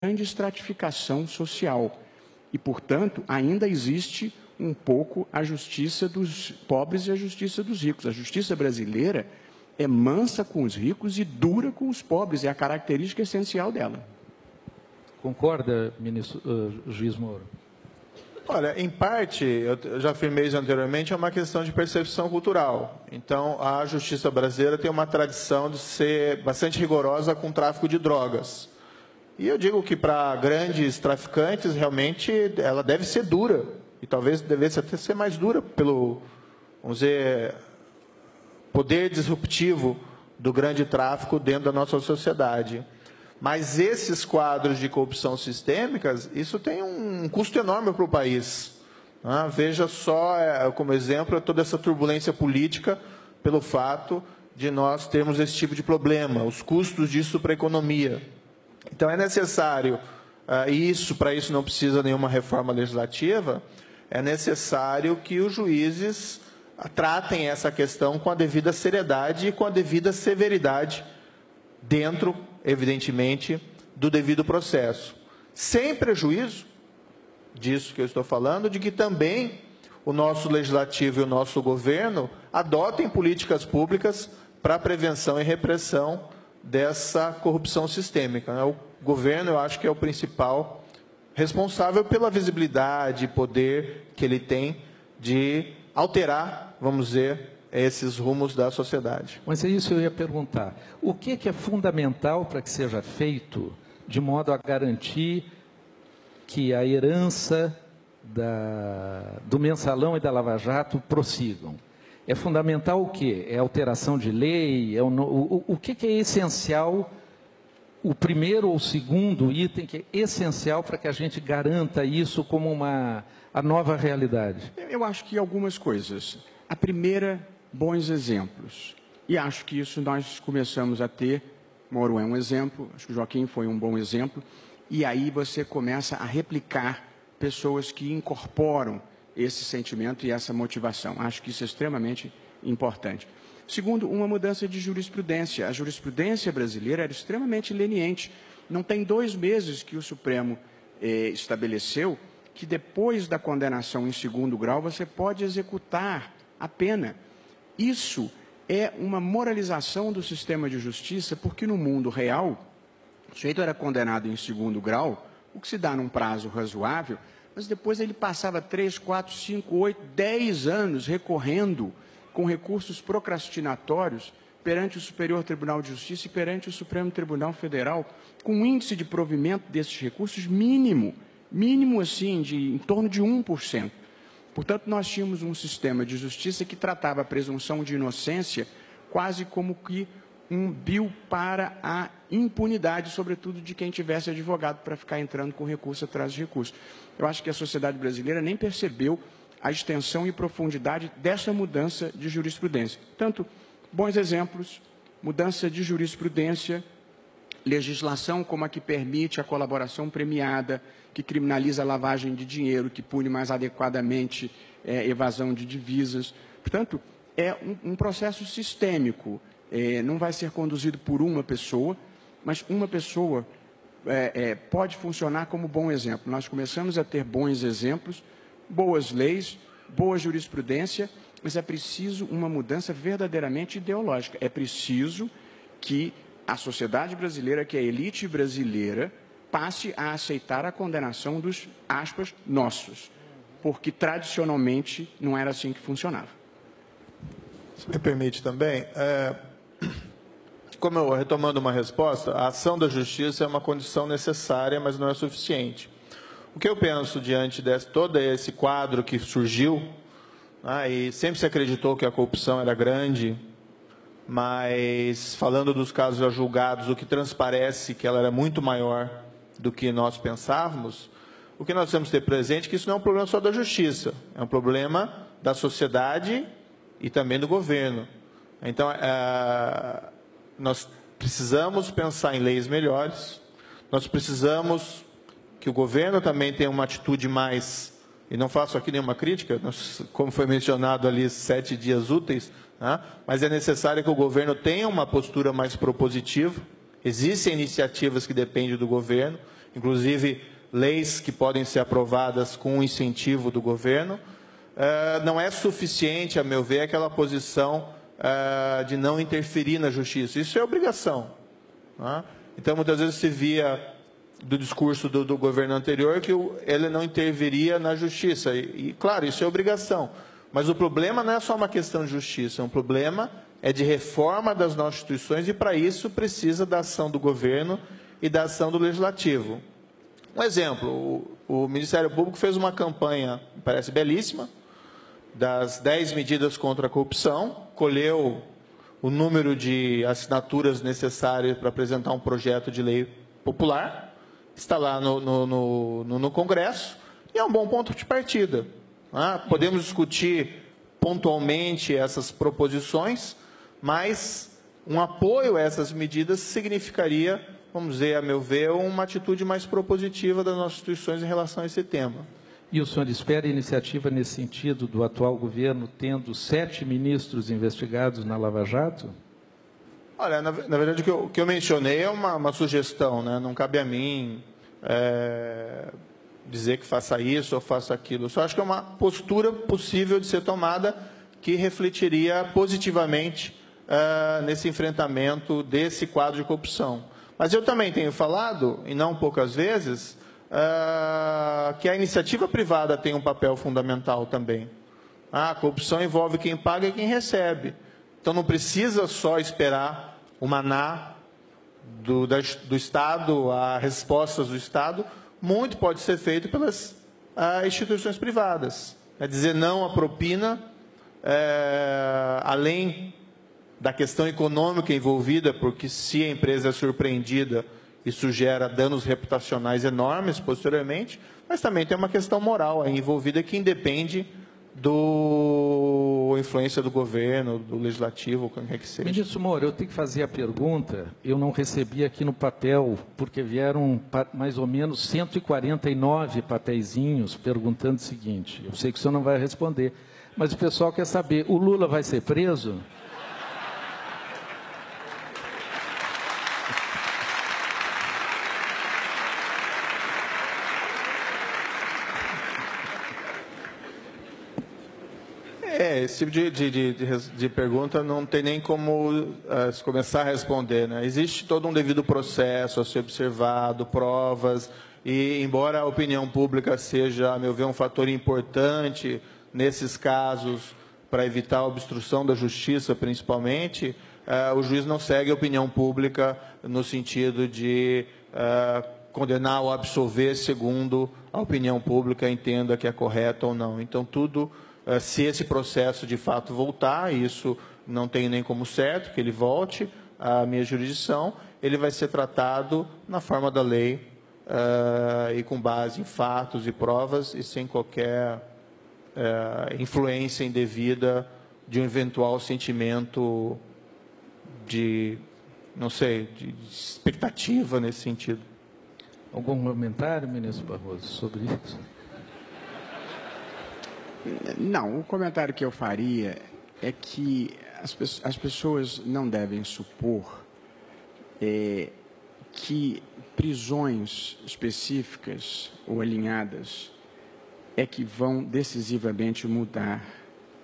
grande estratificação social. E, portanto, ainda existe um pouco a justiça dos pobres e a justiça dos ricos. A justiça brasileira é mansa com os ricos e dura com os pobres, é a característica essencial dela. Concorda, ministro, juiz Moro? Olha, em parte, eu já afirmei isso anteriormente, é uma questão de percepção cultural. Então, a justiça brasileira tem uma tradição de ser bastante rigorosa com o tráfico de drogas. E eu digo que para grandes traficantes, realmente, ela deve ser dura. E talvez devesse até ser mais dura pelo, vamos dizer, poder disruptivo do grande tráfico dentro da nossa sociedade. Mas esses quadros de corrupção sistêmicas, isso tem um custo enorme para o país. Veja só, como exemplo, toda essa turbulência política pelo fato de nós termos esse tipo de problema, os custos disso para a economia. Então, é necessário, para isso não precisa nenhuma reforma legislativa, é necessário que os juízes tratem essa questão com a devida seriedade e com a devida severidade dentro, evidentemente, do devido processo. Sem prejuízo disso que eu estou falando, de que também o nosso legislativo e o nosso governo adotem políticas públicas para a prevenção e repressão dessa corrupção sistêmica. O governo, eu acho que é o principal responsável pela visibilidade e poder que ele tem de alterar, vamos dizer, esses rumos da sociedade. Mas é isso que eu ia perguntar. O que é fundamental para que seja feito de modo a garantir que a herança do Mensalão e da Lava Jato prossigam? É fundamental o quê? É alteração de lei? O que é essencial, o primeiro ou o segundo item que é essencial para que a gente garanta isso como a nova realidade? Eu acho que algumas coisas. A primeira, bons exemplos. E acho que isso nós começamos a ter. Moro é um exemplo, acho que o Joaquim foi um bom exemplo. E aí você começa a replicar pessoas que incorporam esse sentimento e essa motivação. Acho que isso é extremamente importante. Segundo, uma mudança de jurisprudência. A jurisprudência brasileira era extremamente leniente. Não tem 2 meses que o Supremo estabeleceu que depois da condenação em 2º grau você pode executar a pena. Isso é uma moralização do sistema de justiça, porque no mundo real, o sujeito era condenado em 2º grau, o que se dá num prazo razoável, mas depois ele passava 3, 4, 5, 8, 10 anos recorrendo com recursos procrastinatórios perante o Superior Tribunal de Justiça e perante o Supremo Tribunal Federal, com um índice de provimento desses recursos mínimo assim, em torno de 1%. Portanto, nós tínhamos um sistema de justiça que tratava a presunção de inocência quase como que um bill para a impunidade, sobretudo de quem tivesse advogado para ficar entrando com recurso atrás de recurso. Eu acho que a sociedade brasileira nem percebeu a extensão e profundidade dessa mudança de jurisprudência. Portanto, bons exemplos, mudança de jurisprudência, legislação como a que permite a colaboração premiada, que criminaliza a lavagem de dinheiro, que pune mais adequadamente evasão de divisas. Portanto, é um processo sistêmico. Não vai ser conduzido por uma pessoa, mas uma pessoa pode funcionar como bom exemplo. Nós começamos a ter bons exemplos, boas leis, boa jurisprudência, mas é preciso uma mudança verdadeiramente ideológica. É preciso que a sociedade brasileira, que é a elite brasileira, passe a aceitar a condenação dos, aspas, nossos, porque tradicionalmente não era assim que funcionava. Se me permite também, retomando uma resposta, a ação da justiça é uma condição necessária, mas não é suficiente. O que eu penso diante de todo esse quadro que surgiu, e sempre se acreditou que a corrupção era grande, mas falando dos casos já julgados, o que transparece que ela era muito maior do que nós pensávamos, o que nós temos que ter presente é que isso não é um problema só da justiça, é um problema da sociedade e também do governo. Então, nós precisamos pensar em leis melhores, nós precisamos que o governo também tenha uma atitude mais, e não faço aqui nenhuma crítica, como foi mencionado ali, 7 dias úteis, mas é necessário que o governo tenha uma postura mais propositiva Existem iniciativas que dependem do governo, inclusive leis que podem ser aprovadas com incentivo do governo. Não é suficiente, a meu ver, aquela posição de não interferir na justiça. Isso é obrigação. Né? Então, muitas vezes se via do discurso do governo anterior que ele não interviria na justiça. E, claro, isso é obrigação. Mas o problema não é só uma questão de justiça, um problema é de reforma das nossas instituições e, para isso, precisa da ação do governo e da ação do legislativo. Um exemplo, o Ministério Público fez uma campanha, me parece belíssima, das 10 medidas contra a corrupção, colheu o número de assinaturas necessárias para apresentar um projeto de lei popular, está lá no Congresso, e é um bom ponto de partida. Podemos discutir pontualmente essas proposições, mas um apoio a essas medidas significaria, vamos dizer, a meu ver, uma atitude mais propositiva das nossas instituições em relação a esse tema. E o senhor espera iniciativa nesse sentido do atual governo, tendo 7 ministros investigados na Lava Jato? Olha, na verdade, o que eu mencionei é uma sugestão, né? Não cabe a mim dizer que faça isso ou faça aquilo. Eu só acho que é uma postura possível de ser tomada que refletiria positivamente nesse enfrentamento desse quadro de corrupção. Mas eu também tenho falado, e não poucas vezes, que a iniciativa privada tem um papel fundamental também. A corrupção envolve quem paga e quem recebe. Então, não precisa só esperar o maná do Estado, as respostas do Estado. Muito pode ser feito pelas instituições privadas. É dizer não à propina, além da questão econômica envolvida, porque se a empresa é surpreendida, isso gera danos reputacionais enormes posteriormente, mas também tem uma questão moral aí envolvida que independe da influência do governo, do legislativo, como é que seja. Ministro Moro, eu tenho que fazer a pergunta, eu não recebi aqui no papel, porque vieram mais ou menos 149 papeizinhos perguntando o seguinte, eu sei que o senhor não vai responder, mas o pessoal quer saber, o Lula vai ser preso? Esse tipo de pergunta não tem nem como se começar a responder, né? Existe todo um devido processo a ser observado, provas, e embora a opinião pública seja, a meu ver, um fator importante nesses casos para evitar a obstrução da justiça, principalmente, o juiz não segue a opinião pública no sentido de condenar ou absolver segundo a opinião pública entenda que é correto ou não. Então, tudo... Se esse processo de fato voltar, isso não tem nem como certo que ele volte à minha jurisdição, ele vai ser tratado na forma da lei e com base em fatos e provas e sem qualquer influência indevida de um eventual sentimento de, não sei, de expectativa nesse sentido. Algum comentário, ministro Barroso, sobre isso? Não, o comentário que eu faria é que as pessoas não devem supor que prisões específicas ou alinhadas é que vão decisivamente mudar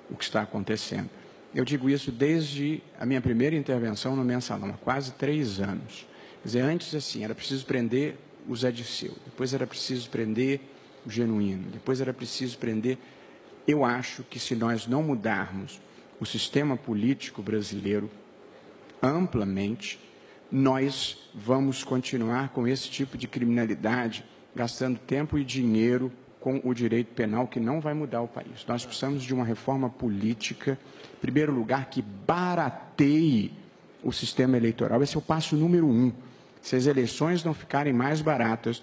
o que está acontecendo. Eu digo isso desde a minha primeira intervenção no Mensalão, há quase 3 anos. Quer dizer, antes, assim, era preciso prender o Zé Dirceu, depois era preciso prender o Genuíno, depois era preciso prender... Eu acho que se nós não mudarmos o sistema político brasileiro amplamente, nós vamos continuar com esse tipo de criminalidade, gastando tempo e dinheiro com o direito penal, que não vai mudar o país. Nós precisamos de uma reforma política, em primeiro lugar, que barateie o sistema eleitoral. Esse é o passo número 1. Se as eleições não ficarem mais baratas,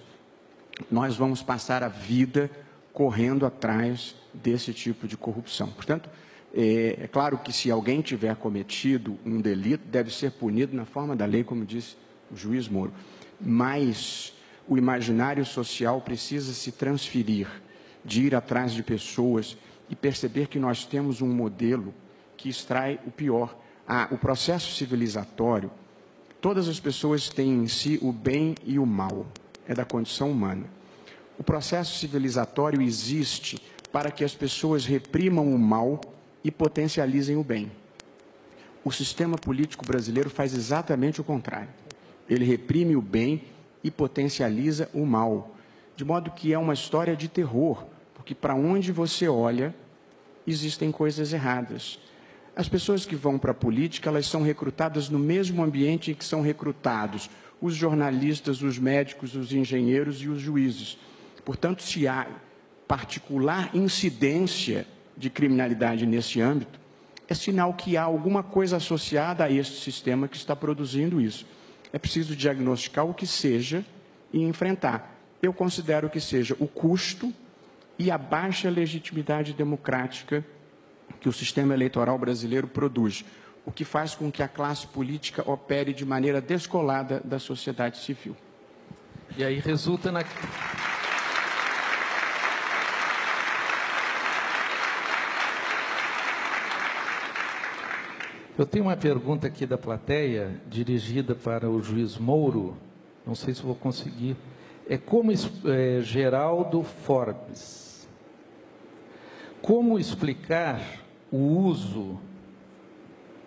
nós vamos passar a vida correndo atrás desse tipo de corrupção. Portanto, é claro que se alguém tiver cometido um delito, deve ser punido na forma da lei, como disse o juiz Moro. Mas o imaginário social precisa se transferir, de ir atrás de pessoas e perceber que nós temos um modelo que extrai o pior. O processo civilizatório Todas as pessoas têm em si o bem e o mal, é da condição humana. O processo civilizatório existe para que as pessoas reprimam o mal e potencializem o bem. O sistema político brasileiro faz exatamente o contrário. Ele reprime o bem e potencializa o mal, de modo que é uma história de terror, porque para onde você olha, existem coisas erradas. As pessoas que vão para a política, elas são recrutadas no mesmo ambiente em que são recrutados os jornalistas, os médicos, os engenheiros e os juízes. Portanto, se há particular incidência de criminalidade nesse âmbito, é sinal que há alguma coisa associada a este sistema que está produzindo isso. É preciso diagnosticar o que seja e enfrentar. Eu considero que seja o custo e a baixa legitimidade democrática que o sistema eleitoral brasileiro produz, o que faz com que a classe política opere de maneira descolada da sociedade civil. E aí resulta na... Eu tenho uma pergunta aqui da plateia, dirigida para o juiz Mouro, não sei se vou conseguir. Geraldo Forbes. Como explicar o uso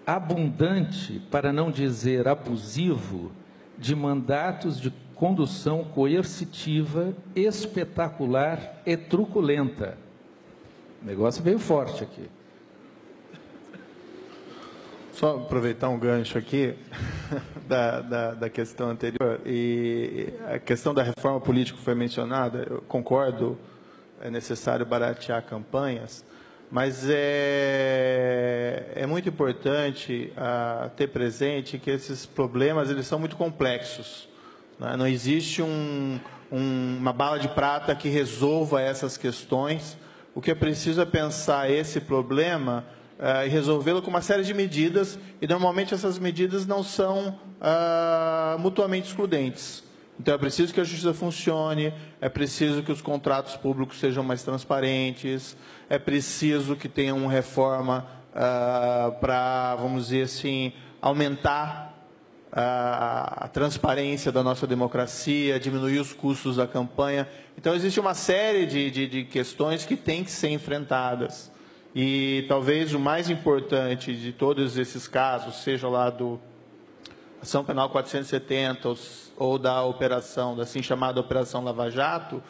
abundante, para não dizer abusivo, de mandatos de condução coercitiva, espetacular e truculenta? O negócio veio forte aqui. Só aproveitar um gancho aqui da questão anterior, e a questão da reforma política foi mencionada, eu concordo, é necessário baratear campanhas, mas é muito importante ter presente que esses problemas eles são muito complexos, né? Não existe uma bala de prata que resolva essas questões. O que é preciso é pensar esse problema e resolvê-lo com uma série de medidas, e normalmente essas medidas não são mutuamente excludentes. Então é preciso que a justiça funcione, é preciso que os contratos públicos sejam mais transparentes, é preciso que tenha uma reforma para, vamos dizer assim, aumentar a transparência da nossa democracia, diminuir os custos da campanha. Então existe uma série de questões que têm que ser enfrentadas. E talvez o mais importante de todos esses casos, seja lá do Ação Penal 470 ou da operação, da assim chamada Operação Lava Jato,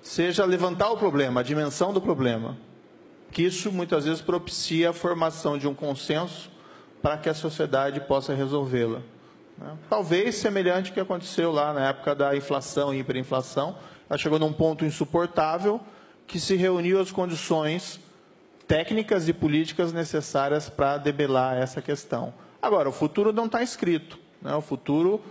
seja levantar o problema, a dimensão do problema. Que isso muitas vezes propicia a formação de um consenso para que a sociedade possa resolvê-la. Talvez semelhante ao que aconteceu lá na época da inflação e hiperinflação, ela chegou num ponto insuportável que se reuniu as condições técnicas e políticas necessárias para debelar essa questão. Agora, o futuro não está escrito, né? O futuro,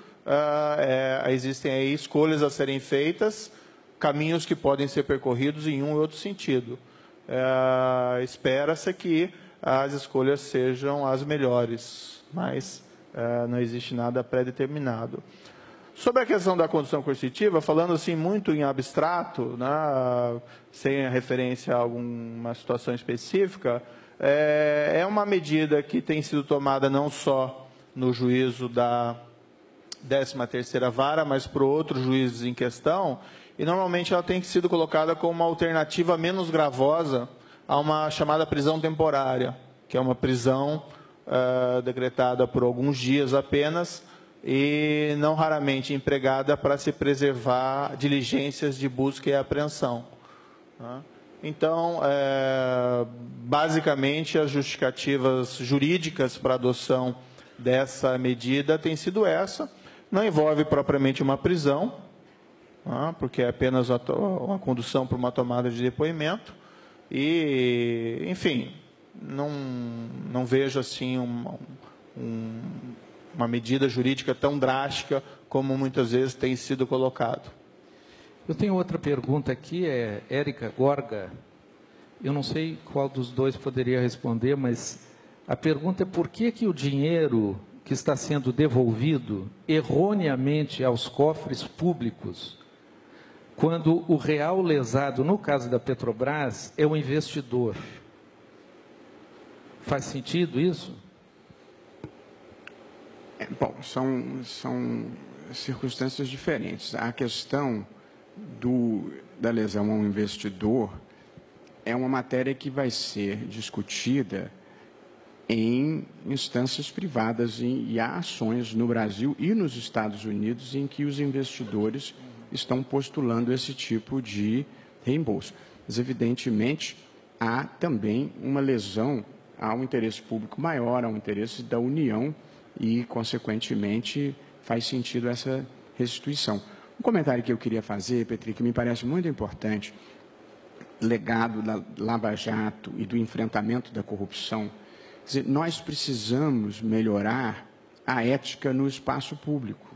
existem aí escolhas a serem feitas, caminhos que podem ser percorridos em um e outro sentido. Espera-se que as escolhas sejam as melhores, mas não existe nada pré-determinado. Sobre a questão da condução coercitiva, falando assim muito em abstrato, né, sem referência a alguma situação específica, é uma medida que tem sido tomada não só no juízo da 13ª Vara, mas por outros juízes em questão, e normalmente ela tem sido colocada como uma alternativa menos gravosa a uma chamada prisão temporária, que é uma prisão decretada por alguns dias apenas, e não raramente empregada para se preservar diligências de busca e apreensão. Então, basicamente, as justificativas jurídicas para a adoção dessa medida têm sido essa. Não envolve propriamente uma prisão, porque é apenas uma condução por uma tomada de depoimento. E, enfim, não vejo assim uma medida jurídica tão drástica como muitas vezes tem sido colocado. Eu tenho outra pergunta aqui, Érica Gorga. Eu não sei qual dos dois poderia responder, mas a pergunta é por que o dinheiro que está sendo devolvido erroneamente aos cofres públicos, quando o real lesado, no caso da Petrobras, é o investidor. Faz sentido isso? Bom, são circunstâncias diferentes. A questão da lesão a um investidor é uma matéria que vai ser discutida em instâncias privadas e há ações no Brasil e nos Estados Unidos em que os investidores estão postulando esse tipo de reembolso. Mas, evidentemente, há também uma lesão ao interesse público maior, ao interesse da União e, consequentemente, faz sentido essa restituição. Um comentário que eu queria fazer, Petri, que me parece muito importante, legado da Lava Jato e do enfrentamento da corrupção. Quer dizer, nós precisamos melhorar a ética no espaço público,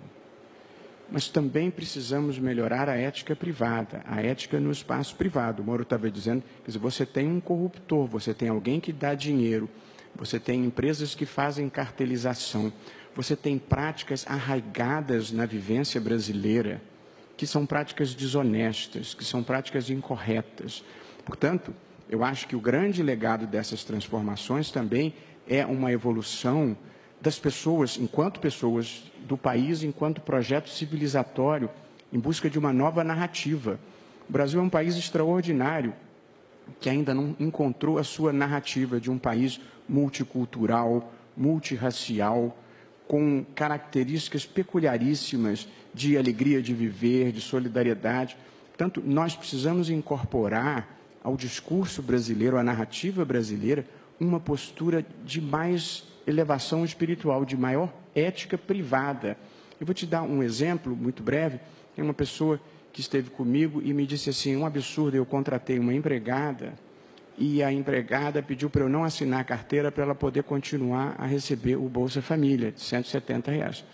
mas também precisamos melhorar a ética privada, a ética no espaço privado. O Moro estava dizendo, quer dizer, você tem um corruptor, você tem alguém que dá dinheiro, você tem empresas que fazem cartelização, você tem práticas arraigadas na vivência brasileira, que são práticas desonestas, que são práticas incorretas. Portanto, eu acho que o grande legado dessas transformações também é uma evolução das pessoas, enquanto pessoas do país, enquanto projeto civilizatório, em busca de uma nova narrativa. O Brasil é um país extraordinário, que ainda não encontrou a sua narrativa de um país multicultural, multirracial, com características peculiaríssimas de alegria de viver, de solidariedade. Portanto, nós precisamos incorporar ao discurso brasileiro, à narrativa brasileira, uma postura de mais elevação espiritual, de maior ética privada. Eu vou te dar um exemplo muito breve. Tem uma pessoa que esteve comigo e me disse assim, um absurdo, eu contratei uma empregada e a empregada pediu para eu não assinar a carteira para ela poder continuar a receber o Bolsa Família, de R$170.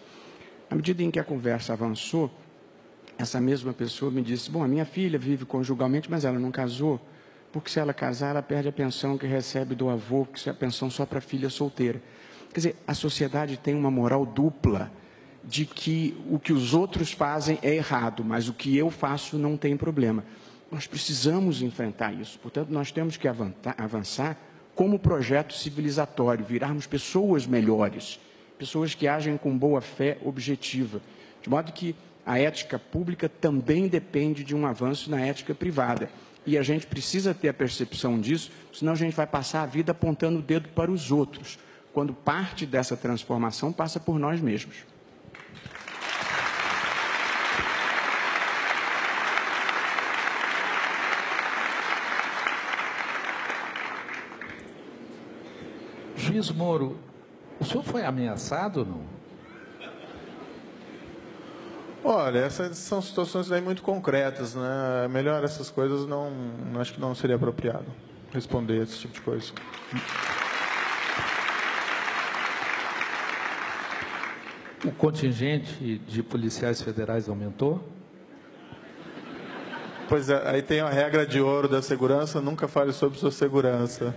À medida em que a conversa avançou, essa mesma pessoa me disse, bom, a minha filha vive conjugalmente, mas ela não casou, porque se ela casar, ela perde a pensão que recebe do avô, que é a pensão só para filha solteira. Quer dizer, a sociedade tem uma moral dupla de que o que os outros fazem é errado, mas o que eu faço não tem problema. Nós precisamos enfrentar isso. Portanto, nós temos que avançar como projeto civilizatório, virarmos pessoas melhores, pessoas que agem com boa fé objetiva, de modo que a ética pública também depende de um avanço na ética privada. E a gente precisa ter a percepção disso, senão a gente vai passar a vida apontando o dedo para os outros, quando parte dessa transformação passa por nós mesmos. Juiz Moro, o senhor foi ameaçado ou não? Olha, essas são situações aí muito concretas, né? Melhor essas coisas acho que não seria apropriado responder esse tipo de coisa. O contingente de policiais federais aumentou? Pois é, aí tem a regra de ouro da segurança, nunca fale sobre sua segurança.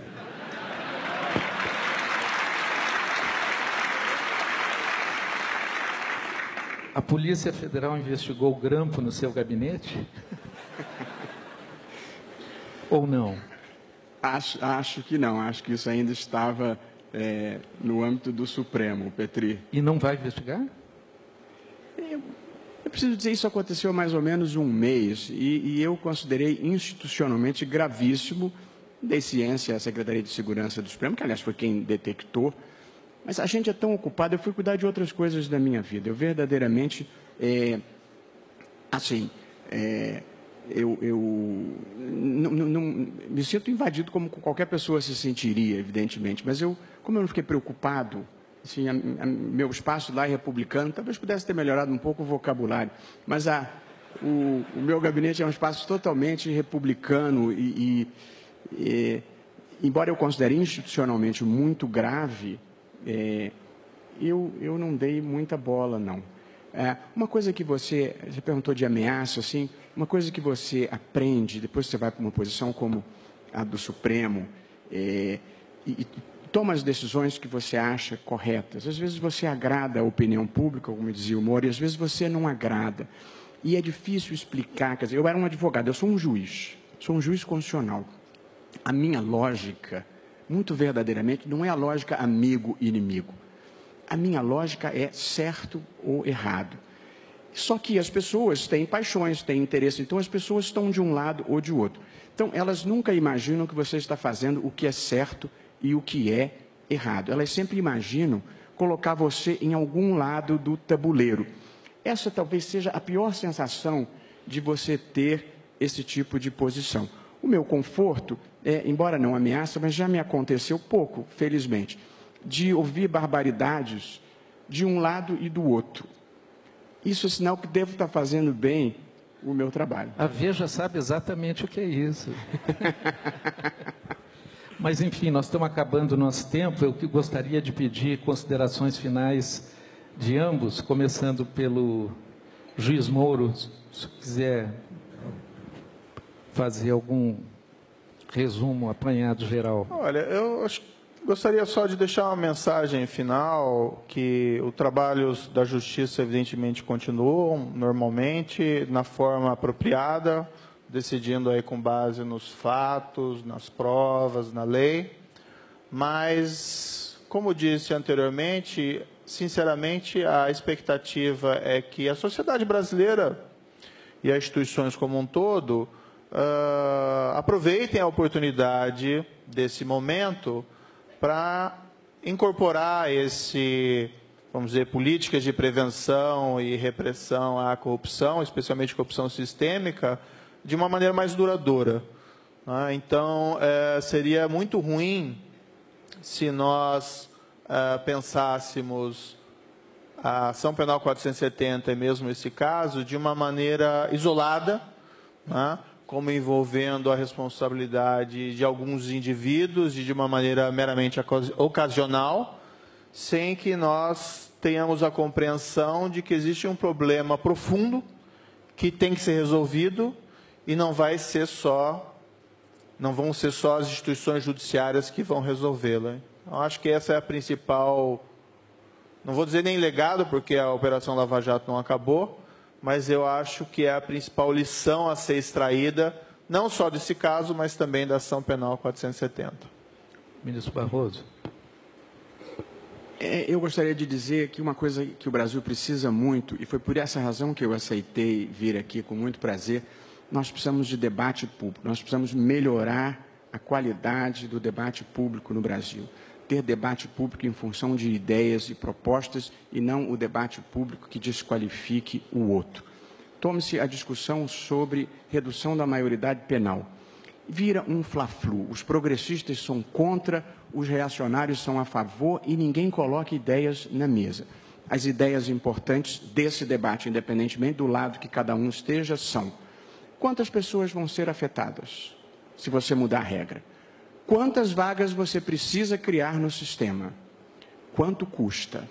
A Polícia Federal investigou o grampo no seu gabinete? Ou não? Acho que não. Acho que isso ainda estava no âmbito do Supremo, Petri. E não vai investigar? Eu preciso dizer, isso aconteceu há mais ou menos um mês e eu considerei institucionalmente gravíssimo. Dei ciência à Secretaria de Segurança do Supremo, que aliás foi quem detectou. Mas a gente é tão ocupado, eu fui cuidar de outras coisas da minha vida. Eu verdadeiramente, eu não me sinto invadido como qualquer pessoa se sentiria, evidentemente. Mas como eu não fiquei preocupado, assim, meu espaço lá é republicano, talvez pudesse ter melhorado um pouco o vocabulário. Mas o meu gabinete é um espaço totalmente republicano embora eu considere institucionalmente muito grave, eu não dei muita bola, não. Uma coisa que você perguntou de ameaça, assim, uma coisa que você aprende, depois que você vai para uma posição como a do Supremo, e toma as decisões que você acha corretas. Às vezes você agrada a opinião pública, como dizia o Moro, e às vezes você não agrada. E é difícil explicar, quer dizer, eu era um advogado, eu sou um juiz constitucional. A minha lógica, muito verdadeiramente, não é a lógica amigo-inimigo. a minha lógica é certo ou errado. Só que as pessoas têm paixões, têm interesse, então as pessoas estão de um lado ou de outro. Então, elas nunca imaginam que você está fazendo o que é certo e o que é errado. Elas sempre imaginam colocar você em algum lado do tabuleiro. Essa talvez seja a pior sensação de você ter esse tipo de posição. O meu conforto, embora não ameaça, mas já me aconteceu pouco, felizmente, de ouvir barbaridades de um lado e do outro. Isso é sinal que devo estar fazendo bem o meu trabalho. A Veja sabe exatamente o que é isso. Mas, enfim, nós estamos acabando o nosso tempo. Eu gostaria de pedir considerações finais de ambos, começando pelo juiz Moro, se quiser fazer algum resumo, apanhado geral. Olha, eu gostaria só de deixar uma mensagem final, que os trabalhos da Justiça, evidentemente, continuam normalmente, na forma apropriada, decidindo aí com base nos fatos, nas provas, na lei. Mas, como disse anteriormente, sinceramente, a expectativa é que a sociedade brasileira e as instituições como um todo aproveitem a oportunidade desse momento para incorporar vamos dizer, políticas de prevenção e repressão à corrupção, especialmente corrupção sistêmica, de uma maneira mais duradoura. Então, seria muito ruim se nós pensássemos a ação penal 470, e mesmo esse caso, de uma maneira isolada, como envolvendo a responsabilidade de alguns indivíduos e de uma maneira meramente ocasional, sem que nós tenhamos a compreensão de que existe um problema profundo que tem que ser resolvido e não vão ser só as instituições judiciárias que vão resolvê-la. Eu acho que essa é a principal, não vou dizer nem legado, porque a Operação Lava Jato não acabou, mas eu acho que é a principal lição a ser extraída, não só desse caso, mas também da ação penal 470. Ministro Barroso. Eu gostaria de dizer que uma coisa que o Brasil precisa muito, e foi por essa razão que eu aceitei vir aqui com muito prazer, nós precisamos de debate público, nós precisamos melhorar a qualidade do debate público no Brasil. Ter debate público em função de ideias e propostas e não o debate público que desqualifique o outro. Tome-se a discussão sobre redução da maioridade penal. Vira um fla-flu. Os progressistas são contra, os reacionários são a favor e ninguém coloca ideias na mesa. As ideias importantes desse debate, independentemente do lado que cada um esteja, são: quantas pessoas vão ser afetadas se você mudar a regra? Quantas vagas você precisa criar no sistema? Quanto custa?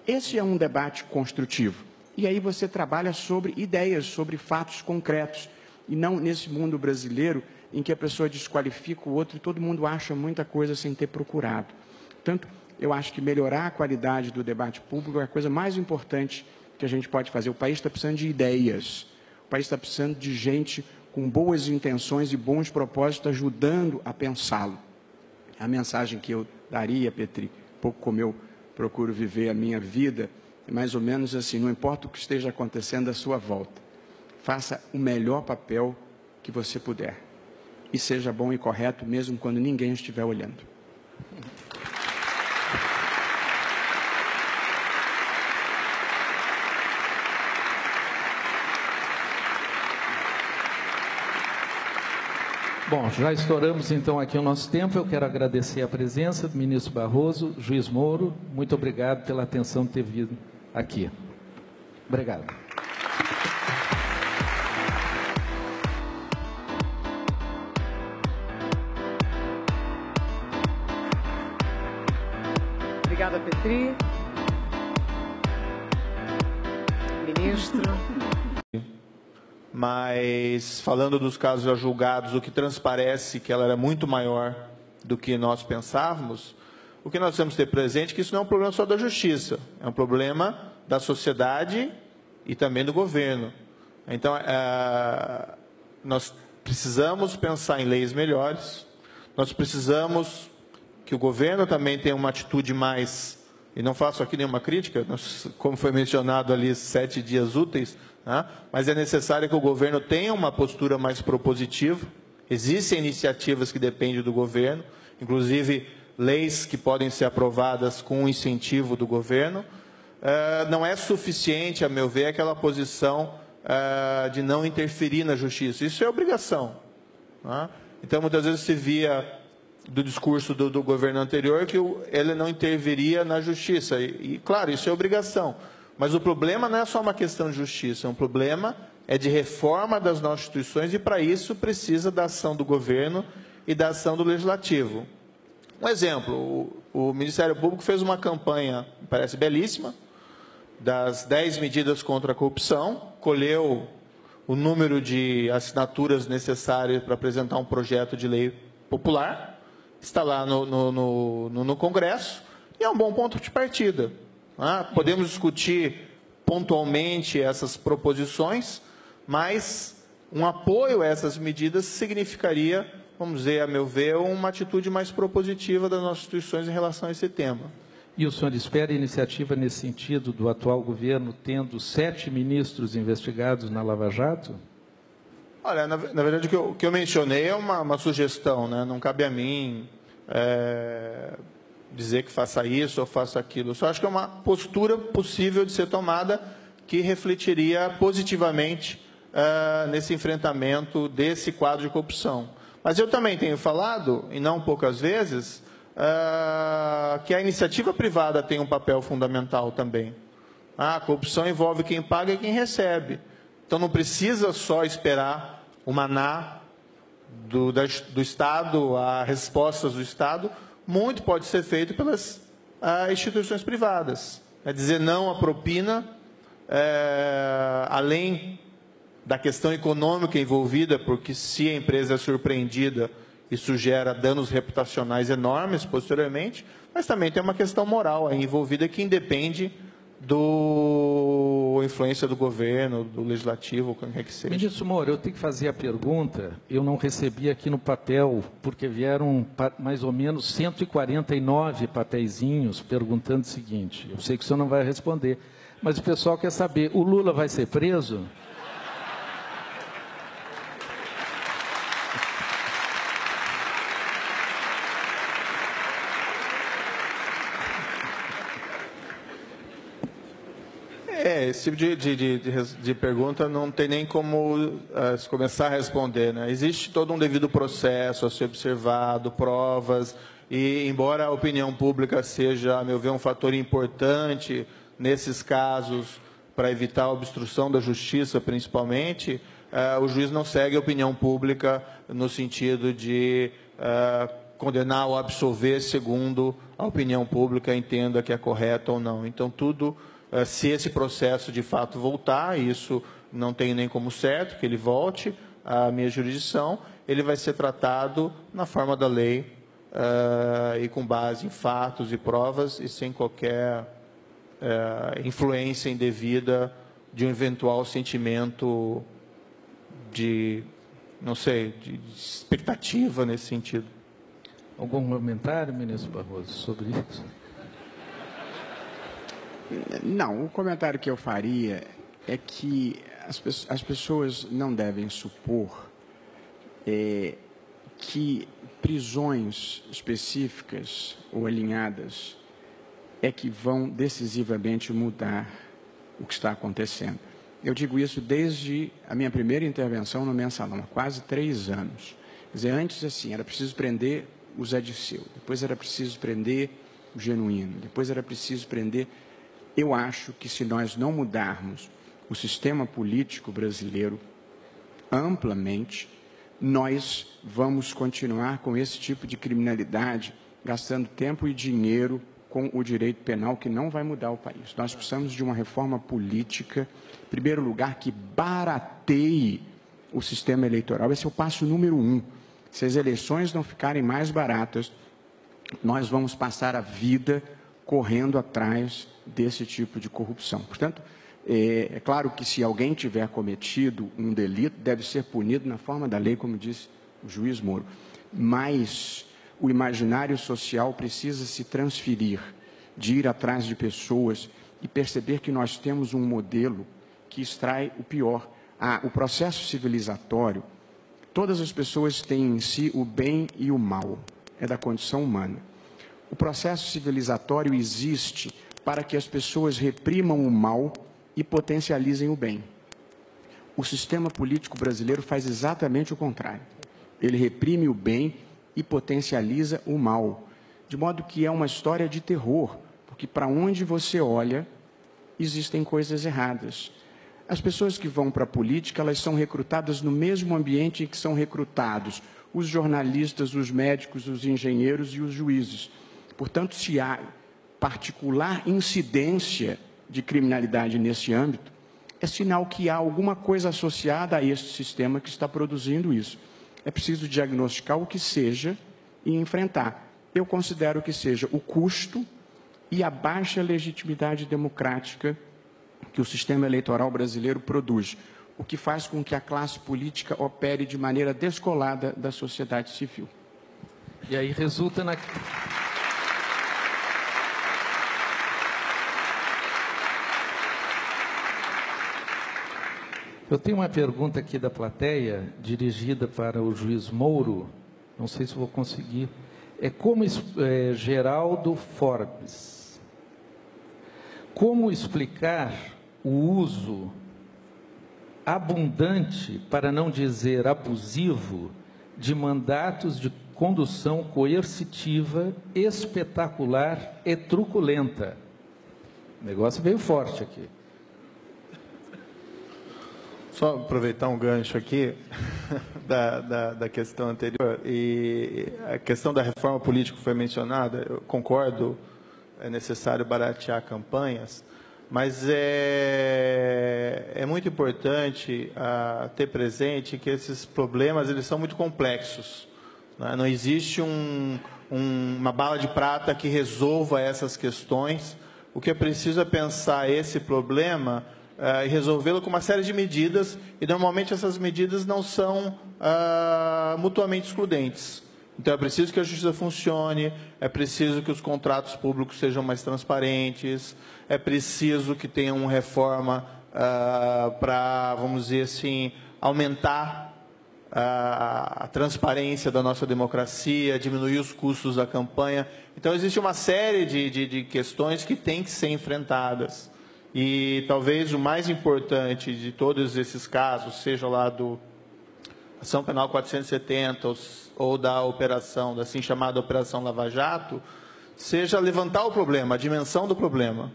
Esse é um debate construtivo. E aí você trabalha sobre ideias, sobre fatos concretos. E não nesse mundo brasileiro em que a pessoa desqualifica o outro e todo mundo acha muita coisa sem ter procurado. Portanto, eu acho que melhorar a qualidade do debate público é a coisa mais importante que a gente pode fazer. O país está precisando de ideias. O país está precisando de gente com boas intenções e bons propósitos, ajudando a pensá-lo. A mensagem que eu daria, Petri, pouco como eu procuro viver a minha vida, é mais ou menos assim: não importa o que esteja acontecendo à sua volta, faça o melhor papel que você puder. E seja bom e correto, mesmo quando ninguém estiver olhando. Bom, já estouramos então aqui o nosso tempo. Eu quero agradecer a presença do ministro Barroso, juiz Moro. Muito obrigado pela atenção de ter vindo aqui. Obrigado. Obrigada, Petri. Ministro. Mas, falando dos casos já julgados, o que transparece que ela era muito maior do que nós pensávamos, o que nós temos que ter presente é que isso não é um problema só da justiça, é um problema da sociedade e também do governo. Então, nós precisamos pensar em leis melhores, nós precisamos que o governo também tenha uma atitude mais e não faço aqui nenhuma crítica, como foi mencionado ali, 7 dias úteis, né? Mas é necessário que o governo tenha uma postura mais propositiva. Existem iniciativas que dependem do governo, inclusive leis que podem ser aprovadas com o incentivo do governo. Não é suficiente, a meu ver, aquela posição de não interferir na justiça. Isso é obrigação, né? Então, muitas vezes se via do discurso do governo anterior que ele não interviria na justiça. E, claro, isso é obrigação. Mas o problema não é só uma questão de justiça, um problema é de reforma das nossas instituições, e para isso precisa da ação do governo e da ação do legislativo. Um exemplo, o Ministério Público fez uma campanha, me parece belíssima, das 10 medidas contra a corrupção, colheu o número de assinaturas necessárias para apresentar um projeto de lei popular, está lá no Congresso, e é um bom ponto de partida. Podemos discutir pontualmente essas proposições, mas um apoio a essas medidas significaria, vamos dizer, a meu ver, uma atitude mais propositiva das nossas instituições em relação a esse tema. E o senhor espera iniciativa nesse sentido do atual governo, tendo 7 ministros investigados na Lava Jato? Olha, na verdade, o que eu mencionei é uma sugestão, né? Não cabe a mim dizer que faça isso ou faça aquilo. Eu só acho que é uma postura possível de ser tomada que refletiria positivamente nesse enfrentamento desse quadro de corrupção. Mas eu também tenho falado, e não poucas vezes, que a iniciativa privada tem um papel fundamental também. A corrupção envolve quem paga e quem recebe. Então, não precisa só esperar o maná do Estado, as respostas do Estado. Muito pode ser feito pelas instituições privadas. É dizer não à propina, além da questão econômica envolvida, porque se a empresa é surpreendida, isso gera danos reputacionais enormes posteriormente, mas também tem uma questão moral aí envolvida que independe da influência do governo, do legislativo, como é que seja. Ministro Moura, eu tenho que fazer a pergunta, eu não recebi aqui no papel, porque vieram mais ou menos 149 papeizinhos perguntando o seguinte, eu sei que o senhor não vai responder, mas o pessoal quer saber, o Lula vai ser preso? Esse tipo de pergunta não tem nem como se começar a responder, né? Existe todo um devido processo a ser observado, provas, e embora a opinião pública seja, a meu ver, um fator importante nesses casos para evitar a obstrução da justiça, principalmente, o juiz não segue a opinião pública no sentido de condenar ou absolver segundo a opinião pública entenda que é correto ou não. Então, tudo... Se esse processo de fato voltar, isso não tem nem como certo que ele volte à minha jurisdição, ele vai ser tratado na forma da lei e com base em fatos e provas e sem qualquer influência indevida de um eventual sentimento de, não sei, de expectativa nesse sentido. Algum comentário, ministro Barroso, sobre isso? Não, o comentário que eu faria é que as pessoas não devem supor que prisões específicas ou alinhadas é que vão decisivamente mudar o que está acontecendo. Eu digo isso desde a minha primeira intervenção no Mensalão, há quase 3 anos. Quer dizer, antes, assim, era preciso prender o Zé Dirceu, depois era preciso prender o Genuíno, depois era preciso prender... Eu acho que se nós não mudarmos o sistema político brasileiro amplamente, nós vamos continuar com esse tipo de criminalidade, gastando tempo e dinheiro com o direito penal, que não vai mudar o país. Nós precisamos de uma reforma política, em primeiro lugar, que barateie o sistema eleitoral. Esse é o passo número 1. Se as eleições não ficarem mais baratas, nós vamos passar a vida correndo atrás desse tipo de corrupção. Portanto, é claro que se alguém tiver cometido um delito, deve ser punido na forma da lei, como disse o juiz Moro. Mas o imaginário social precisa se transferir de ir atrás de pessoas e perceber que nós temos um modelo que extrai o pior. O processo civilizatório, todas as pessoas têm em si o bem e o mal, é da condição humana. O processo civilizatório existe para que as pessoas reprimam o mal e potencializem o bem. O sistema político brasileiro faz exatamente o contrário. Ele reprime o bem e potencializa o mal, de modo que é uma história de terror, porque para onde você olha, existem coisas erradas. As pessoas que vão para a política, elas são recrutadas no mesmo ambiente em que são recrutados os jornalistas, os médicos, os engenheiros e os juízes. Portanto, se há particular incidência de criminalidade nesse âmbito, é sinal que há alguma coisa associada a este sistema que está produzindo isso. É preciso diagnosticar o que seja e enfrentar. Eu considero que seja o custo e a baixa legitimidade democrática que o sistema eleitoral brasileiro produz, o que faz com que a classe política opere de maneira descolada da sociedade civil. E aí resulta na... Eu tenho uma pergunta aqui da plateia, dirigida para o juiz Mouro, não sei se vou conseguir. Geraldo Forbes. Como explicar o uso abundante, para não dizer abusivo, de mandatos de condução coercitiva, espetacular e truculenta? O negócio veio forte aqui. Só aproveitar um gancho aqui da questão anterior, e a questão da reforma política foi mencionada, eu concordo, é necessário baratear campanhas, mas é muito importante ter presente que esses problemas eles são muito complexos, né? Não existe uma bala de prata que resolva essas questões. O que é preciso é pensar esse problema e resolvê-lo com uma série de medidas, e normalmente essas medidas não são mutuamente excludentes. Então é preciso que a justiça funcione, é preciso que os contratos públicos sejam mais transparentes, é preciso que tenha uma reforma para, vamos dizer assim, aumentar a transparência da nossa democracia, diminuir os custos da campanha. Então existe uma série de questões que têm que ser enfrentadas. E talvez o mais importante de todos esses casos, seja lá do Ação Penal 470 ou da operação, da assim chamada Operação Lava Jato, seja levantar o problema, a dimensão do problema,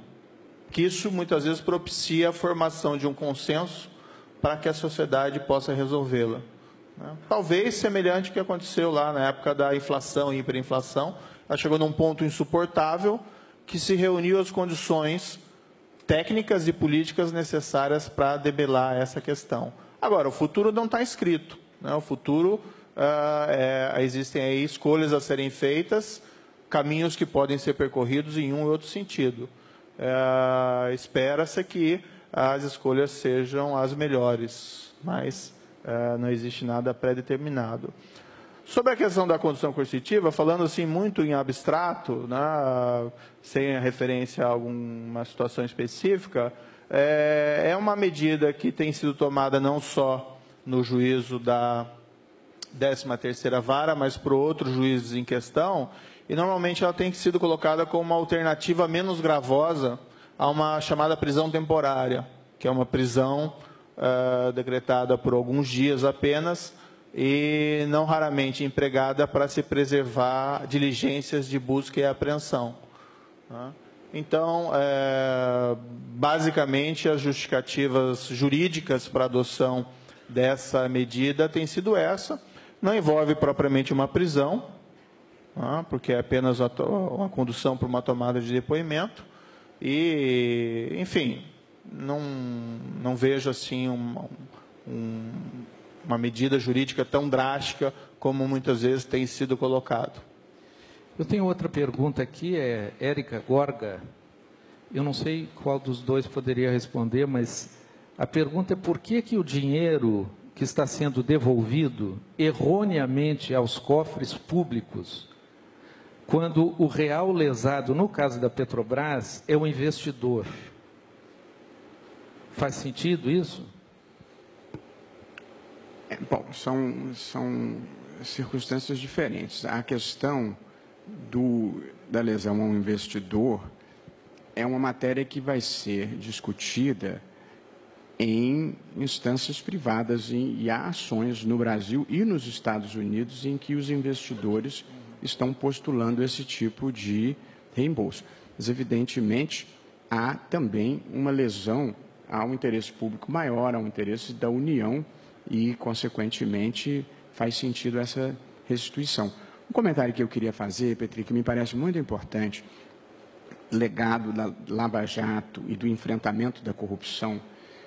que isso muitas vezes propicia a formação de um consenso para que a sociedade possa resolvê-la. Talvez semelhante ao que aconteceu lá na época da inflação e hiperinflação, ela chegou num ponto insuportável que se reuniu as condições técnicas e políticas necessárias para debelar essa questão. Agora, o futuro não está escrito, né? O futuro, existem aí escolhas a serem feitas, caminhos que podem ser percorridos em um e outro sentido. Espera-se que as escolhas sejam as melhores, mas não existe nada pré-determinado. Sobre a questão da condução coercitiva, falando assim muito em abstrato, né, sem referência a alguma situação específica, é uma medida que tem sido tomada não só no juízo da 13ª Vara, mas por outros juízes em questão, e normalmente ela tem sido colocada como uma alternativa menos gravosa a uma chamada prisão temporária, que é uma prisão decretada por alguns dias apenas, e não raramente empregada para se preservar diligências de busca e apreensão. Então, basicamente, as justificativas jurídicas para a adoção dessa medida têm sido essa. Não envolve propriamente uma prisão, porque é apenas uma condução para uma tomada de depoimento. E, enfim, não vejo assim uma medida jurídica tão drástica como muitas vezes tem sido colocado. Eu tenho outra pergunta aqui, é Érica Gorga. Eu não sei qual dos dois poderia responder, mas a pergunta é por que o dinheiro que está sendo devolvido erroneamente aos cofres públicos quando o real lesado, no caso da Petrobras, é o investidor. Faz sentido isso? Bom, são circunstâncias diferentes. A questão da lesão ao investidor é uma matéria que vai ser discutida em instâncias privadas e há ações no Brasil e nos Estados Unidos em que os investidores estão postulando esse tipo de reembolso. Mas, evidentemente, há também uma lesão ao interesse público maior, ao interesse da União e, consequentemente, faz sentido essa restituição. Um comentário que eu queria fazer, Petri, que me parece muito importante, legado da Lava Jato e do enfrentamento da corrupção.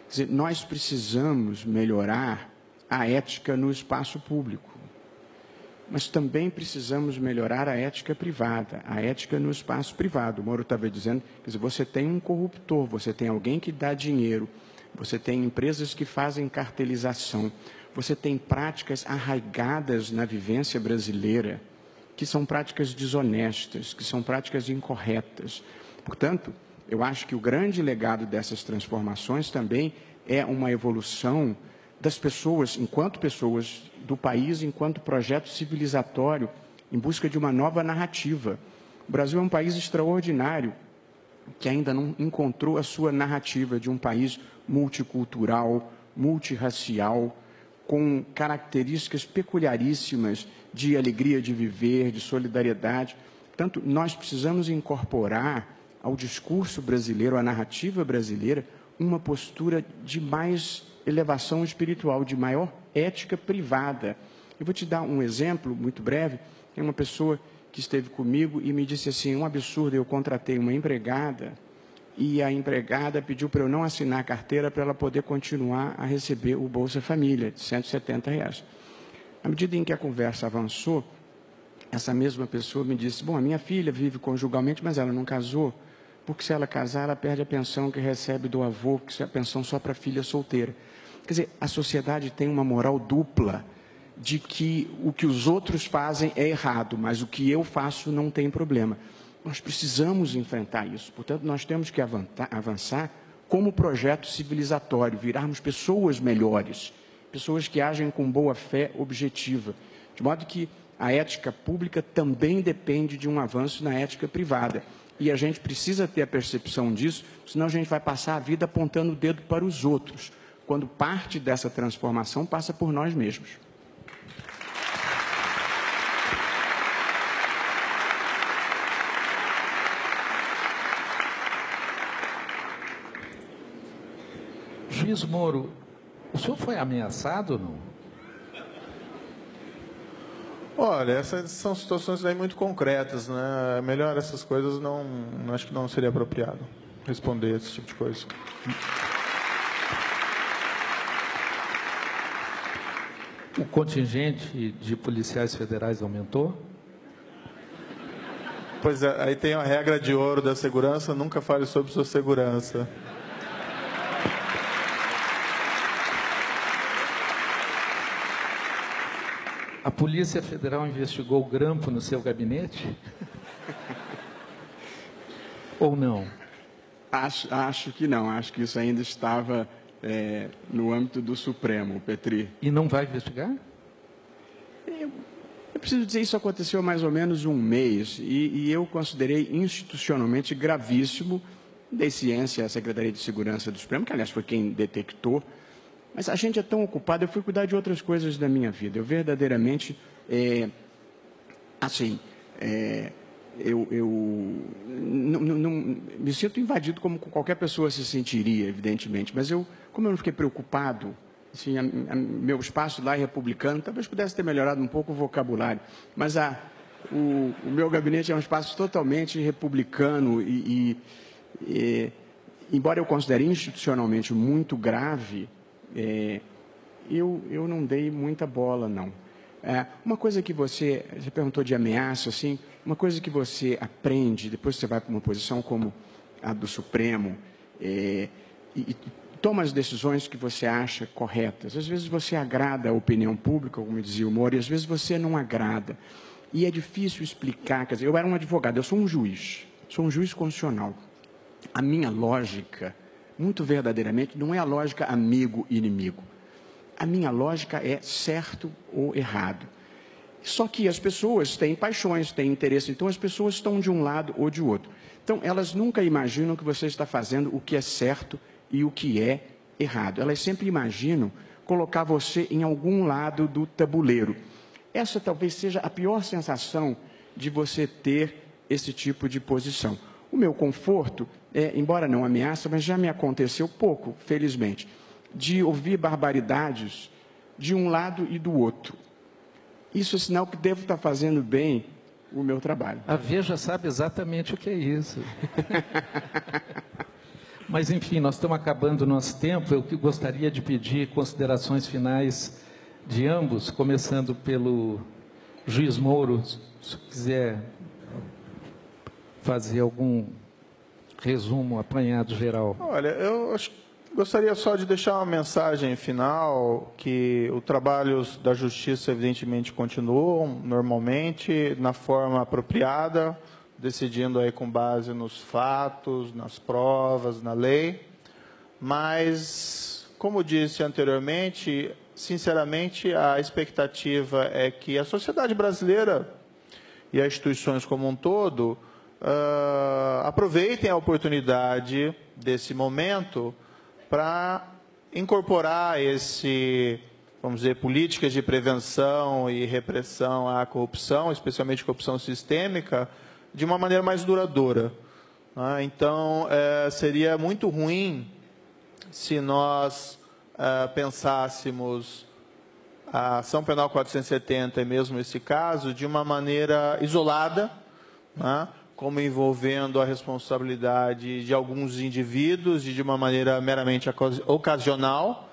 Quer dizer, nós precisamos melhorar a ética no espaço público, mas também precisamos melhorar a ética privada, a ética no espaço privado. O Moro estava dizendo, quer dizer, você tem um corruptor, você tem alguém que dá dinheiro, você tem empresas que fazem cartelização, você tem práticas arraigadas na vivência brasileira, que são práticas desonestas, que são práticas incorretas. Portanto, eu acho que o grande legado dessas transformações também é uma evolução das pessoas, enquanto pessoas do país, enquanto projeto civilizatório, em busca de uma nova narrativa. O Brasil é um país extraordinário, que ainda não encontrou a sua narrativa de um país multicultural, multirracial, com características peculiaríssimas de alegria de viver, de solidariedade. Portanto, nós precisamos incorporar ao discurso brasileiro, à narrativa brasileira, uma postura de mais elevação espiritual, de maior ética privada. Eu vou te dar um exemplo muito breve. Tem uma pessoa que esteve comigo e me disse assim, um absurdo, eu contratei uma empregada e a empregada pediu para eu não assinar a carteira para ela poder continuar a receber o Bolsa Família, de R$170. À medida em que a conversa avançou, essa mesma pessoa me disse, bom, a minha filha vive conjugalmente, mas ela não casou, porque se ela casar, ela perde a pensão que recebe do avô, que é a pensão só para filha solteira. Quer dizer, a sociedade tem uma moral dupla de que o que os outros fazem é errado, mas o que eu faço não tem problema. Nós precisamos enfrentar isso. Portanto, nós temos que avançar como projeto civilizatório, virarmos pessoas melhores, pessoas que agem com boa fé objetiva, de modo que a ética pública também depende de um avanço na ética privada. E a gente precisa ter a percepção disso, senão a gente vai passar a vida apontando o dedo para os outros, quando parte dessa transformação passa por nós mesmos. Juiz Moro, o senhor foi ameaçado ou não? Olha, essas são situações aí muito concretas, né? Melhor essas coisas acho que não seria apropriado responder esse tipo de coisa. O contingente de policiais federais aumentou? Pois é, aí tem a regra de ouro da segurança, nunca fale sobre sua segurança. A Polícia Federal investigou o grampo no seu gabinete? Ou não? Acho que não. Acho que isso ainda estava no âmbito do Supremo, Petri. E não vai investigar? Eu preciso dizer, isso aconteceu há mais ou menos um mês e eu considerei institucionalmente gravíssimo. Dei ciência à Secretaria de Segurança do Supremo, que aliás foi quem detectou. Mas a gente é tão ocupado, eu fui cuidar de outras coisas da minha vida. Eu verdadeiramente, eu não me sinto invadido como qualquer pessoa se sentiria, evidentemente. Mas como eu não fiquei preocupado, assim, meu espaço lá é republicano, talvez pudesse ter melhorado um pouco o vocabulário. Mas o meu gabinete é um espaço totalmente republicano embora eu considere institucionalmente muito grave, eu não dei muita bola, não. Uma coisa que você perguntou de ameaça, assim, uma coisa que você aprende, depois que você vai para uma posição como a do Supremo, e toma as decisões que você acha corretas. Às vezes você agrada a opinião pública, como dizia o Moro, e às vezes você não agrada. E é difícil explicar, quer dizer, eu era um advogado, eu sou um juiz constitucional. A minha lógica, muito verdadeiramente, não é a lógica amigo e inimigo. A minha lógica é certo ou errado. Só que as pessoas têm paixões, têm interesse, então as pessoas estão de um lado ou de outro. Então, elas nunca imaginam que você está fazendo o que é certo e o que é errado. Elas sempre imaginam colocar você em algum lado do tabuleiro. Essa talvez seja a pior sensação de você ter esse tipo de posição. O meu conforto, embora não ameaça, mas já me aconteceu pouco, felizmente, de ouvir barbaridades de um lado e do outro. Isso é sinal que devo estar fazendo bem o meu trabalho. A Veja sabe exatamente o que é isso. Mas, enfim, nós estamos acabando o nosso tempo. Eu gostaria de pedir considerações finais de ambos, começando pelo juiz Moro, se quiser fazer algum resumo, apanhado geral. Olha, gostaria só de deixar uma mensagem final, que os trabalhos da Justiça, evidentemente, continuam normalmente, na forma apropriada, decidindo aí com base nos fatos, nas provas, na lei. Mas, como disse anteriormente, sinceramente, a expectativa é que a sociedade brasileira e as instituições como um todo aproveitem a oportunidade desse momento para incorporar vamos dizer, políticas de prevenção e repressão à corrupção, especialmente corrupção sistêmica, de uma maneira mais duradoura. Então, seria muito ruim se nós pensássemos a ação penal 470, e mesmo esse caso, de uma maneira isolada, como envolvendo a responsabilidade de alguns indivíduos e de uma maneira meramente ocasional,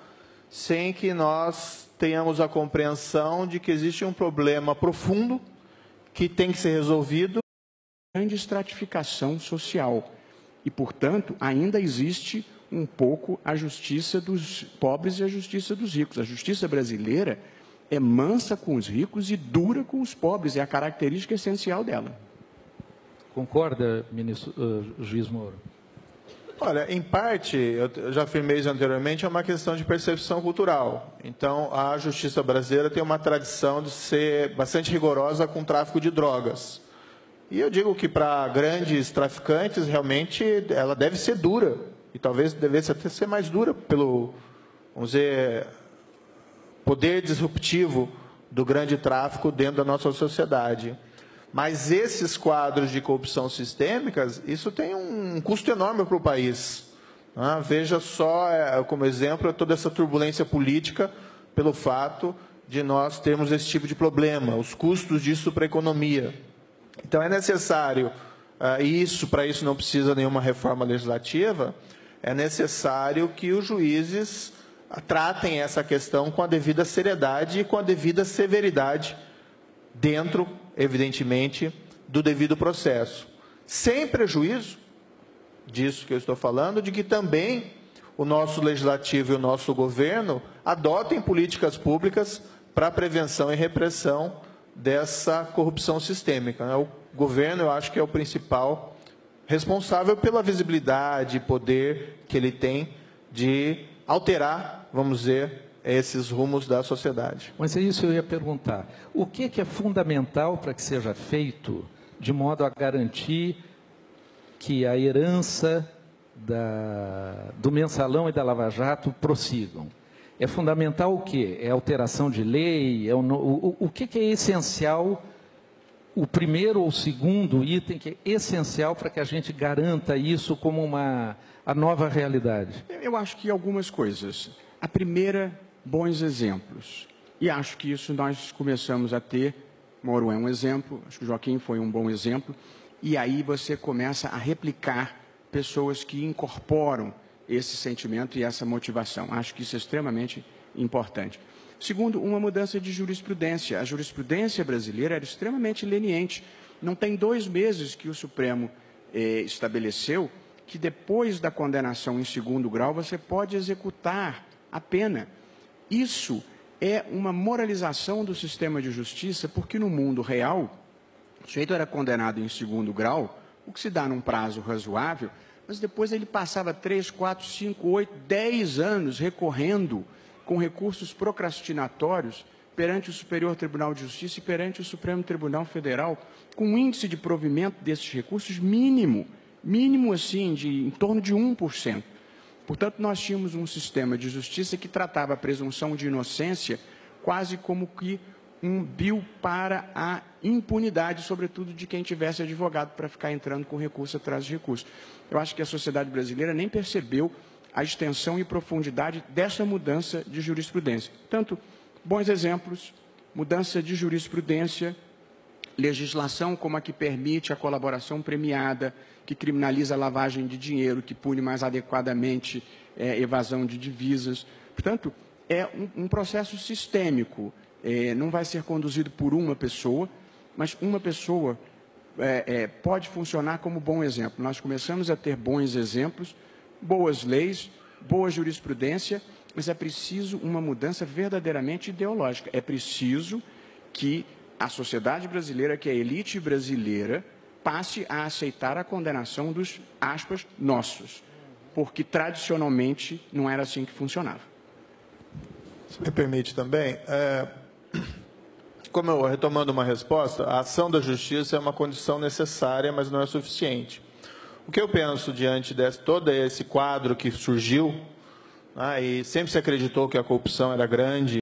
sem que nós tenhamos a compreensão de que existe um problema profundo que tem que ser resolvido. Grande estratificação social e, portanto, ainda existe um pouco a justiça dos pobres e a justiça dos ricos. A justiça brasileira é mansa com os ricos e dura com os pobres, é a característica essencial dela. Concorda, juiz Moro? Olha, em parte, eu já afirmei isso anteriormente, é uma questão de percepção cultural. Então, a justiça brasileira tem uma tradição de ser bastante rigorosa com o tráfico de drogas. E eu digo que para grandes traficantes, realmente, ela deve ser dura. E talvez devesse até ser mais dura pelo, vamos dizer, poder disruptivo do grande tráfico dentro da nossa sociedade. Mas esses quadros de corrupção sistêmicas, isso tem um custo enorme para o país. Veja só, como exemplo, toda essa turbulência política pelo fato de nós termos esse tipo de problema, os custos disso para a economia. Então, é necessário, para isso não precisa nenhuma reforma legislativa, é necessário que os juízes tratem essa questão com a devida seriedade e com a devida severidade dentro, evidentemente, do devido processo. Sem prejuízo disso que eu estou falando, de que também o nosso legislativo e o nosso governo adotem políticas públicas para a prevenção e repressão dessa corrupção sistêmica. O governo, eu acho que é o principal responsável pela visibilidade e poder que ele tem de alterar, vamos dizer, esses rumos da sociedade. Mas é isso que eu ia perguntar. O que é fundamental para que seja feito de modo a garantir que a herança do Mensalão e da Lava Jato prossigam? É fundamental o quê? É alteração de lei? O que é essencial, o primeiro ou o segundo item que é essencial para que a gente garanta isso como a nova realidade? Eu acho que algumas coisas. A primeira, bons exemplos. E acho que isso nós começamos a ter. Moro é um exemplo, acho que o Joaquim foi um bom exemplo. E aí você começa a replicar pessoas que incorporam esse sentimento e essa motivação. Acho que isso é extremamente importante. Segundo, uma mudança de jurisprudência. A jurisprudência brasileira era extremamente leniente. Não tem 2 meses que o Supremo estabeleceu que depois da condenação em 2º grau você pode executar a pena. Isso é uma moralização do sistema de justiça, porque no mundo real, O sujeito era condenado em 2º grau, o que se dá num prazo razoável, mas depois ele passava 3, 4, 5, 8, 10 anos recorrendo com recursos procrastinatórios perante o Superior Tribunal de Justiça e perante o Supremo Tribunal Federal, com um índice de provimento desses recursos mínimo assim, em torno de 1%. Portanto, nós tínhamos um sistema de justiça que tratava a presunção de inocência quase como que um bill para a impunidade, sobretudo de quem tivesse advogado para ficar entrando com recurso atrás de recurso. Eu acho que a sociedade brasileira nem percebeu a extensão e profundidade dessa mudança de jurisprudência. Tanto bons exemplos, mudança de jurisprudência, legislação como a que permite a colaboração premiada, que criminaliza a lavagem de dinheiro, que pune mais adequadamente evasão de divisas. Portanto, é um processo sistêmico. Não vai ser conduzido por uma pessoa, mas uma pessoa pode funcionar como bom exemplo. Nós começamos a ter bons exemplos, boas leis, boa jurisprudência, mas é preciso uma mudança verdadeiramente ideológica. É preciso que a sociedade brasileira, que a elite brasileira, passe a aceitar a condenação dos, aspas, nossos, porque tradicionalmente não era assim que funcionava. Se me permite também, retomando uma resposta, a ação da justiça é uma condição necessária, mas não é suficiente. O que eu penso diante de todo esse quadro que surgiu, e sempre se acreditou que a corrupção era grande,